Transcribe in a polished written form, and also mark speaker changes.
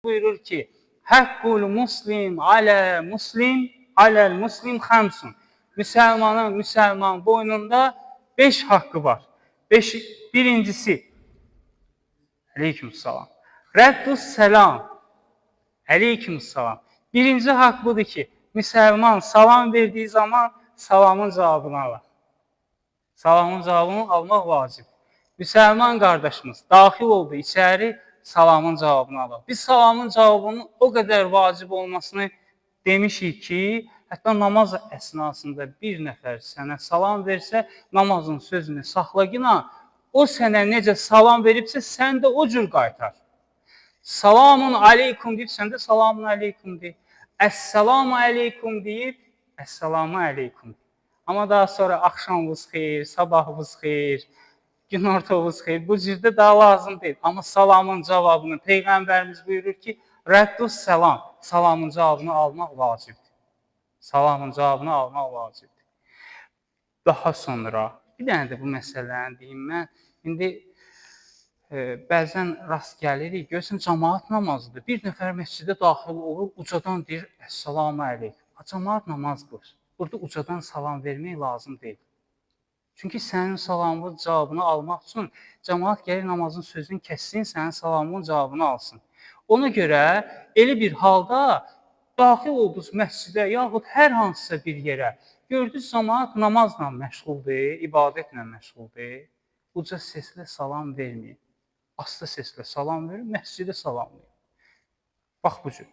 Speaker 1: buyurur ki, Həqqul muslim aləl muslim xəmsun. Müsəlmanın müsəlman boynunda 5 haqqı var. Birincisi, aleykümsalam. Rəddus səlam. Aleykümsalam. Birinci haqq budur ki, müsəlman salam verdiyi zaman salamın cavabını alır. Salamın cavabını almaq vacib. Müsəlman qardaşımız daxil oldu içəri, salamın cavabını alır. Biz salamın cavabının o qədər vacib olmasını demişik ki, hətta namaz əsnasında bir nəfər sənə salam versə, namazın sözünü saxla ki, o sənə necə salam veribsə, sən də o cür qaytar. Salamun aleykum deyib, sən də salamun aleykum deyib. Əssalamu aleykum deyib, əssalamu aleykum. Amma daha sonra axşamınız xeyir, sabahınız xeyir, günortanız xeyir. Bu cürdə daha lazım deyil. Amma salamın cavabını Peyğəmbərimiz buyurur ki, Rəddus səlam, salamın cavabını almaq vacibdir. Salamın cavabını almaq vacibdir. Daha sonra, bir dənə də bu məsələni deyim mən. İndi bəzən rast gəlirik, görürsən, cəmaat namazıdır. Bir nəfər məscidə daxil olur, ucadan deyir, Əssalamu aleykum. Cəmaat namaz qılır. Burada ucadan salam vermək lazım deyil. Çünki sənin salamın cavabını almaq üçün cəmaat gəlir namazın sözünü kəssin, sənin salamın cavabını alsın. Ona görə elə bir halda daxil oldunuz məscidə yaxud hər hansısa bir yerə, gördünüz cəmaat namazla məşğuldur, ibadətlə məşğuldur, uca səslə salam verməyin. Asta səslə salam verin, məscidə salamlayın. Bax bu cür.